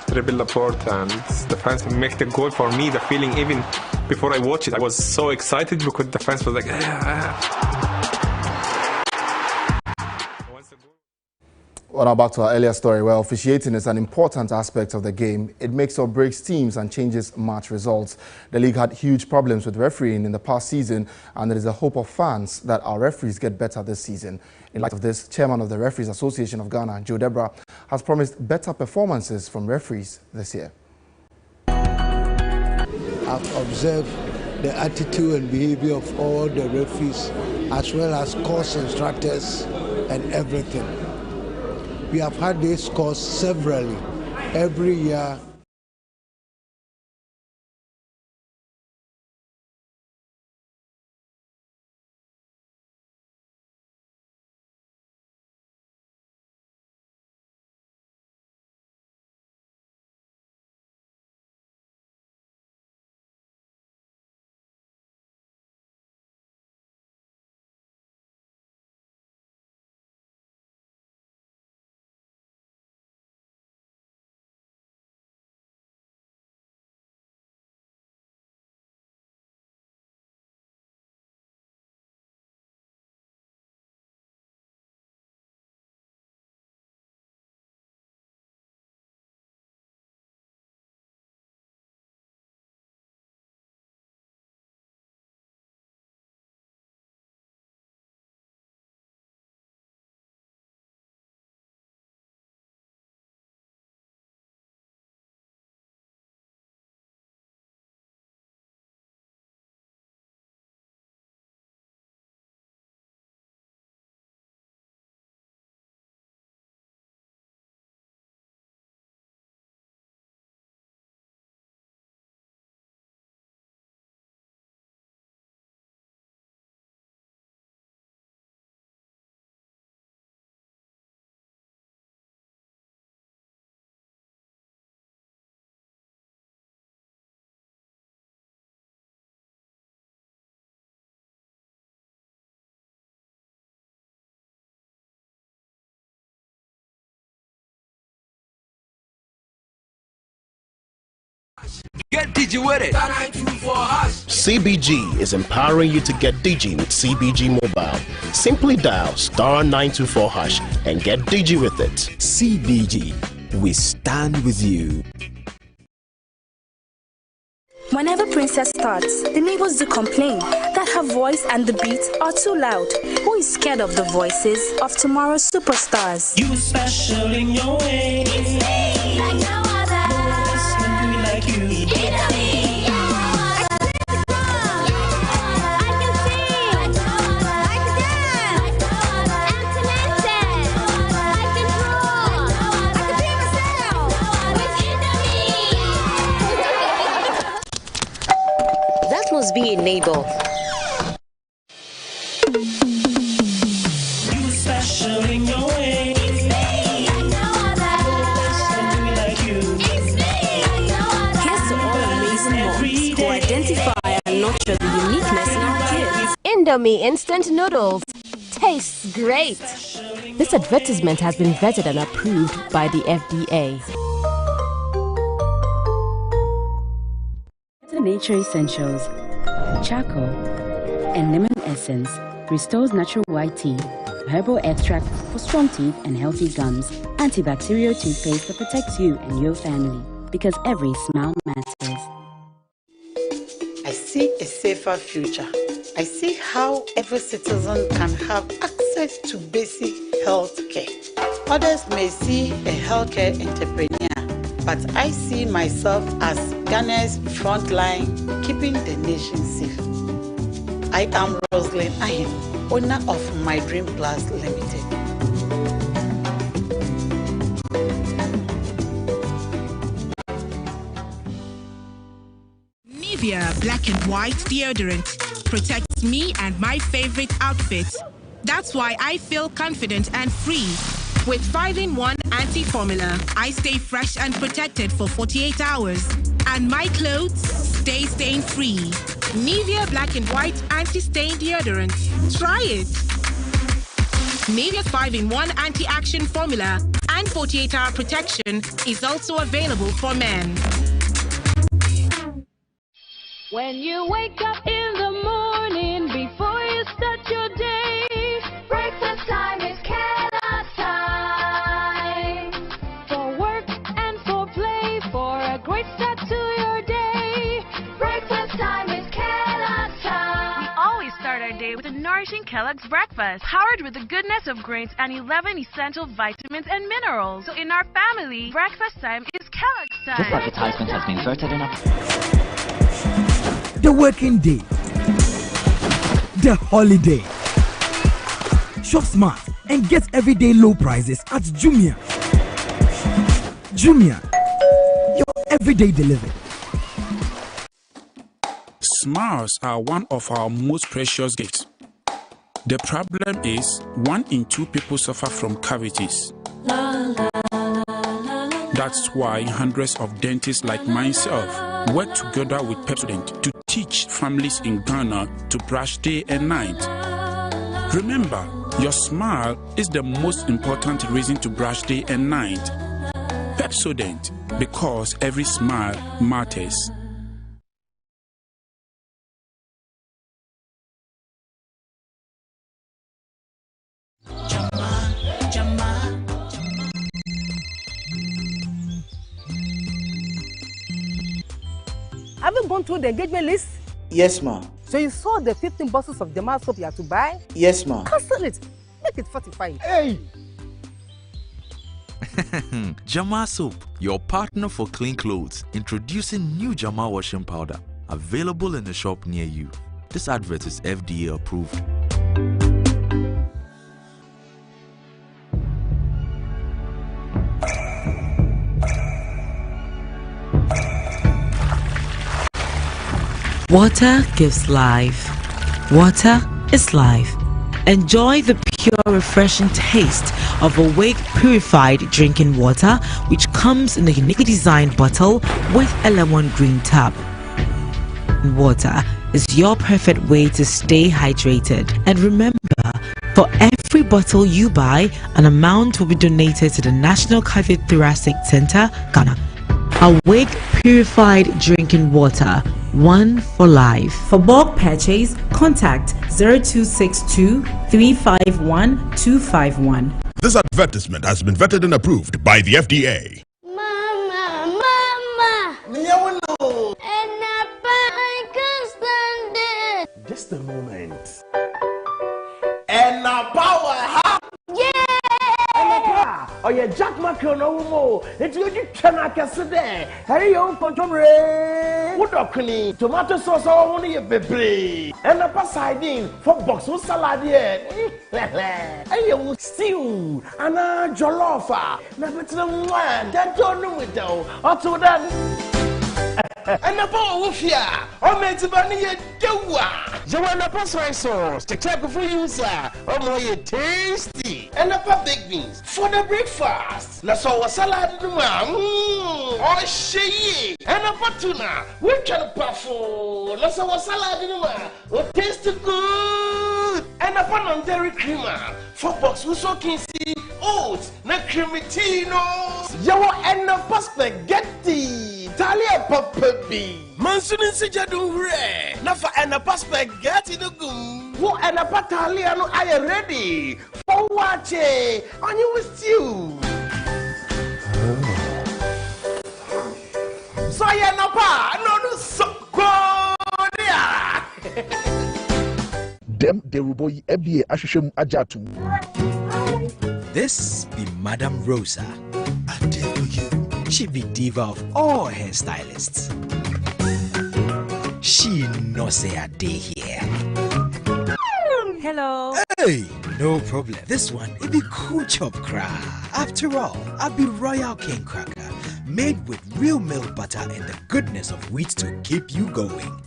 Speaker 26: dribble the port, and the fans make the goal. For me, the feeling even before I watched it, I was so excited because the fans was like,
Speaker 24: Well, now back to our earlier story. Well, officiating is an important aspect of the game. It makes or breaks teams and changes match results. The league had huge problems with refereeing in the past season, and there is a hope of fans that our referees get better this season. In light of this, Chairman of the Referees Association of Ghana, Joe Debra, has promised better performances from referees this year.
Speaker 27: I've observed the attitude and behavior of all the referees, as well as course instructors and everything. We have had this course severally every year.
Speaker 2: Get digi with it.
Speaker 3: CBG is empowering you to get digi with CBG Mobile. Simply dial *924# and get digi with it.
Speaker 21: CBG, we stand with you.
Speaker 4: Whenever Princess starts, the neighbors do complain that her voice and the beats are too loud. Who is scared of the voices of tomorrow's superstars?
Speaker 5: You special in your way. It's me, like no other. No one else can do it like you. It's me.
Speaker 6: Must be a neighbor.
Speaker 5: You special in your way. It's me. Like no other. No one else can do it like you. It's me. Like no other.
Speaker 4: Here's to all amazing moms who identify and nurture the uniqueness in our kids.
Speaker 12: Indomie instant noodles tastes great. This advertisement has been vetted and approved by the FDA.
Speaker 14: Nature Essentials, charcoal and lemon essence restores natural white teeth, herbal extract for strong teeth and healthy gums, antibacterial toothpaste that protects you and your family, because every smile matters.
Speaker 28: I see a safer future. I see how every citizen can have access to basic health care. Others may see a healthcare entrepreneur, but I see myself as Ghana's frontline, keeping the nation safe. I am Roslyn Ahem, owner of My Dream Plus Limited.
Speaker 29: Nivea Black and White deodorant protects me and my favorite outfits. That's why I feel confident and free. With 5-in-1 anti-formula, I stay fresh and protected for 48 hours. And my clothes stay stain-free. Nivea Black and White anti-stain deodorant. Try it. Nivea's 5-in-1 anti-action formula and 48-hour protection is also available for men.
Speaker 5: When you wake up in the morning before you start your day, breakfast time is Kellogg's time. For work and for play, for a great start to your day, breakfast time is Kellogg's time.
Speaker 30: We always start our day with a nourishing Kellogg's breakfast, powered with the goodness of grains and 11 essential vitamins and minerals. So in our family, breakfast time is Kellogg's time.
Speaker 31: This advertisement has been vetted in
Speaker 21: The working day, the holiday. Shop smart and get everyday low prices at Jumia. Jumia, your everyday delivery.
Speaker 17: Smiles are one of our most precious gifts. The problem is 1 in 2 people suffer from cavities. That's why hundreds of dentists like myself work together with Pepsodent to teach families in Ghana to brush day and night. Remember, your smile is the most important reason to brush day and night. Pepsodent, because every smile matters.
Speaker 19: Have you gone through the engagement list?
Speaker 32: Yes, ma.
Speaker 19: So you saw the 15 bottles of Jamal soap you had to buy?
Speaker 32: Yes, ma.
Speaker 19: Cancel it. Make it 45.
Speaker 32: Hey!
Speaker 33: Jamal Soap, your partner for clean clothes, introducing new Jamal washing powder, available in the shop near you. This advert is FDA approved.
Speaker 34: Water gives life. Water is life. Enjoy the pure, refreshing taste of awake, purified drinking water, which comes in a uniquely designed bottle with a lemon green tap. Water is your perfect way to stay hydrated. And remember, for every bottle you buy, an amount will be donated to the National Cardiothoracic Center, Ghana. Awake purified drinking water. One for life.
Speaker 1: For bulk purchase, contact 0262 351 251.
Speaker 2: This advertisement has been vetted and approved by the FDA.
Speaker 7: Mama! And I can't stand it!
Speaker 3: Just a moment. And now power,
Speaker 7: yeah!
Speaker 3: Oh yeah, Jack Macron no more. It's you cannot guess it there. Hey yo, contemporary. What up, Kenny? Tomato sauce only a baby. And a pasadine for box with salad here. Hey yo, stew. And a jollofa. Never to the one. That don't know it though. Or to that. And the ball of ya, or made to bunny a doa. You want a pass rice sauce to clap for you, sir. Oh, my tasty. And a big beans for the breakfast. Let's all a salad in the mouth. Oh, she. And a patuna. We can puffle. Let's all a salad in the mouth. Oh, taste good. And a pan on dairy creamer. 4 box with so can see oats, na cremitino. You and a spaghetti. Talia Papa B. Mansunin Sijadu Re. Nafa and a spaghetti no gum. Who and a pataliano are ready for watching on you with you. So ya no pa no so
Speaker 2: Dem de ruboyi ebie ahwehwem ajatu.
Speaker 21: This be Madam Rosa. I did for you. She be diva of all hairstylists. She no say a day here.
Speaker 1: Hello.
Speaker 21: Hey, no problem. This one, it be cool chop crack. After all, I be Royal King Cracker, made with real milk butter and the goodness of wheat to keep you going.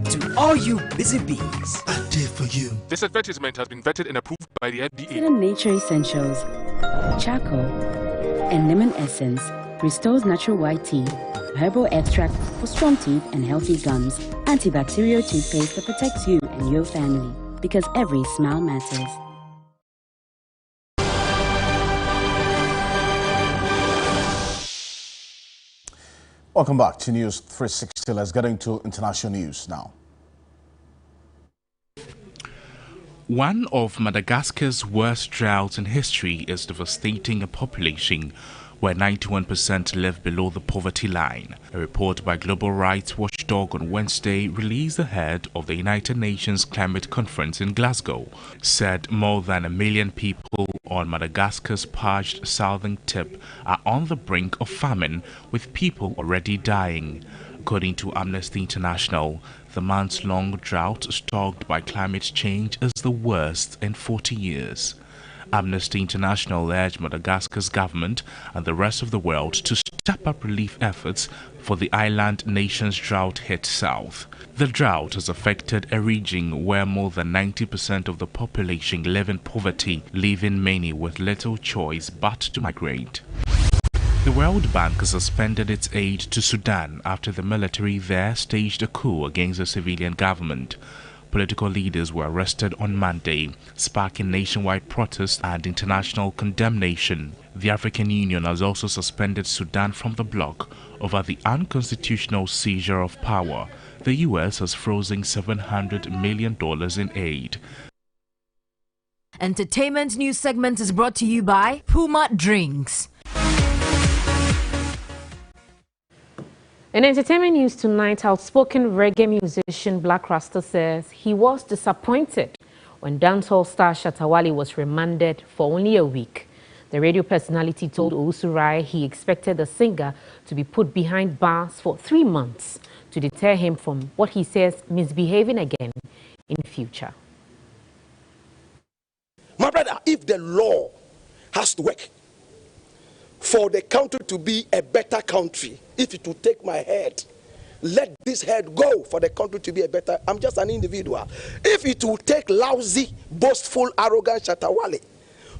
Speaker 21: To all you busy bees, I did for you.
Speaker 8: This advertisement has been vetted and approved by the FDA.
Speaker 14: Consider Nature Essentials, Charcoal, and lemon essence restores natural white teeth, herbal extract for strong teeth and healthy gums, antibacterial toothpaste that protects you and your family, because every smile matters.
Speaker 24: Welcome back to News 360. Let's get into international news now.
Speaker 17: One of Madagascar's worst droughts in history is devastating a population where 91% live below the poverty line. A report by global rights watchdog on Wednesday, released ahead of the United Nations Climate Conference in Glasgow, said more than 1 million people on Madagascar's parched southern tip are on the brink of famine, with people already dying. According to Amnesty International, the months-long drought stoked by climate change is the worst in 40 years. Amnesty International urged Madagascar's government and the rest of the world to step up relief efforts for the island nation's drought-hit south. The drought has affected a region where more than 90% of the population live in poverty, leaving many with little choice but to migrate. The World Bank has suspended its aid to Sudan after the military there staged a coup against the civilian government. Political leaders were arrested on Monday, sparking nationwide protests and international condemnation. The African Union has also suspended Sudan from the bloc over the unconstitutional seizure of power. The U.S. has frozen $700 million in aid.
Speaker 9: Entertainment news segment is brought to you by Puma Drinks.
Speaker 10: In entertainment news tonight, outspoken reggae musician Black Rasta says he was disappointed when dancehall star Shatta Wale was remanded for only a week. The radio personality told Owusu he expected the singer to be put behind bars for 3 months to deter him from what he says misbehaving again in future.
Speaker 11: My brother, if the law has to work for the country to be a better country, if it will take my head, let this head go for the country to be a better. I'm just an individual. If it will take lousy, boastful, arrogant Shatta Wale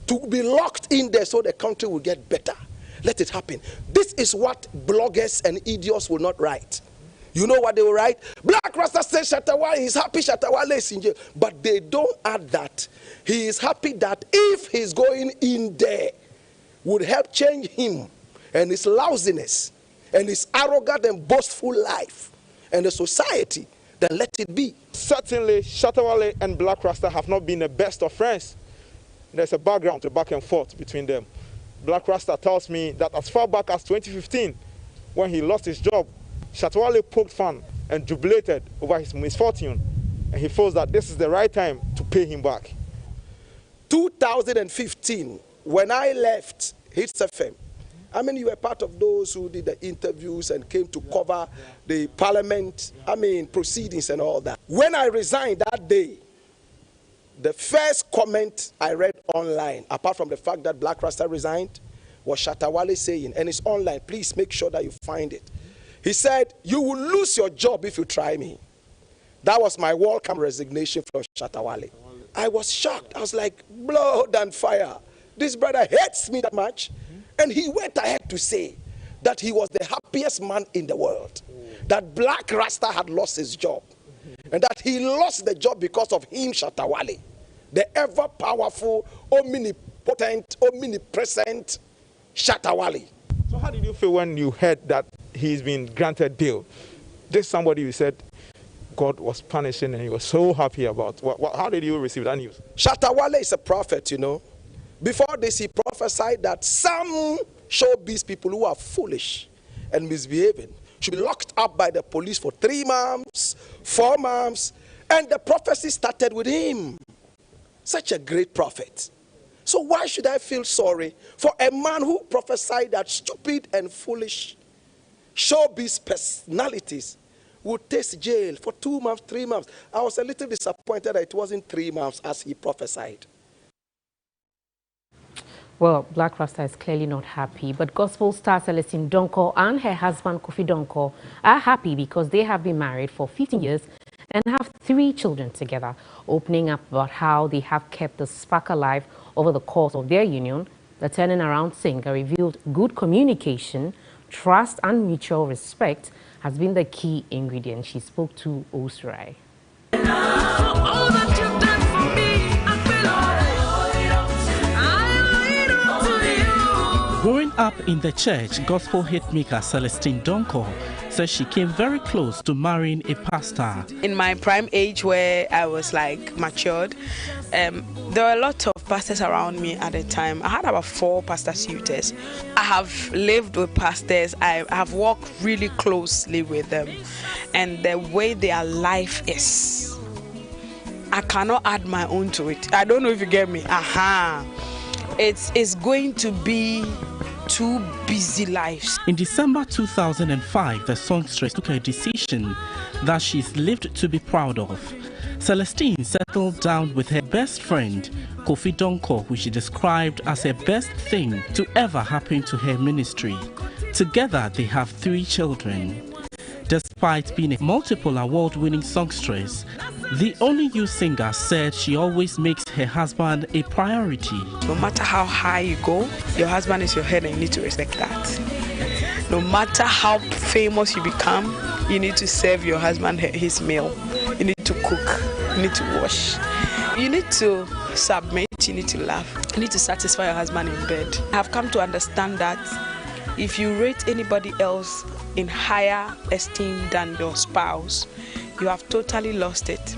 Speaker 11: to be locked in there so the country will get better, let it happen. This is what bloggers and idiots will not write. You know what they will write? Black Rasta says Shatta Wale is happy Shatta Wale is in jail. But they don't add that he is happy that if he's going in there would help change him and his lousiness and his arrogant and boastful life and the society, then let it be.
Speaker 4: Certainly, Shatawale and Black Rasta have not been the best of friends. There's a background to back and forth between them. Black Rasta tells me that as far back as 2015, when he lost his job, Shatawale poked fun and jubilated over his misfortune, and he feels that this is the right time to pay him back.
Speaker 11: 2015, when I left Hits FM, I mean, you were part of those who did the interviews and came to cover the parliament, proceedings and all that. When I resigned that day, the first comment I read online, apart from the fact that Black Rasta resigned, was Shatawale saying, and it's online, please make sure that you find it. He said, "You will lose your job if you try me." That was my welcome resignation from Shatawale. I was shocked. I was like, blood and fire. This brother hates me that much. And he went ahead to say that he was the happiest man in the world. That Black Rasta had lost his job. And that he lost the job because of him, Shatawale. The ever-powerful, omnipotent, omnipresent Shatawale.
Speaker 4: So how did you feel when you heard that he's been granted bail? This somebody you said God was punishing and you were so happy about. How did you receive that news?
Speaker 11: Shatawale is a prophet, you know. Before this, he prophesied that some showbiz people who are foolish and misbehaving should be locked up by the police for 3 months, 4 months, and the prophecy started with him. Such a great prophet. So why should I feel sorry for a man who prophesied that stupid and foolish showbiz personalities would taste jail for 2 months, 3 months? I was a little disappointed that it wasn't 3 months as he prophesied.
Speaker 10: Well, Black Rasta is clearly not happy, but gospel star Celestine Donko and her husband Kofi Donko are happy because they have been married for 15 years and have 3 children together, opening up about how they have kept the spark alive over the course of their union. The turning around singer revealed good communication, trust and mutual respect has been the key ingredient. She spoke to Osrai.
Speaker 6: Growing up in the church, gospel hitmaker Celestine Donko says she came very close to marrying a pastor.
Speaker 12: In my prime age where I was like matured, there were a lot of pastors around me at the time. I had about 4 pastor suitors. I have lived with pastors. I have walked really closely with them. And the way their life is, I cannot add my own to it. I don't know if you get me. It's going to be 2 busy lives.
Speaker 6: In December 2005, the songstress took a decision that she's lived to be proud of. Celestine settled down with her best friend, Kofi Donko, which she described as her best thing to ever happen to her ministry. Together, they have 3 children. Despite being a multiple award-winning songstress, the only youth singer said she always makes her husband a priority.
Speaker 12: No matter how high you go, your husband is your head and you need to respect that. No matter how famous you become, you need to serve your husband his meal. You need to cook, you need to wash. You need to submit, you need to laugh. You need to satisfy your husband in bed. I have come to understand that if you rate anybody else in higher esteem than your spouse, you have totally lost it.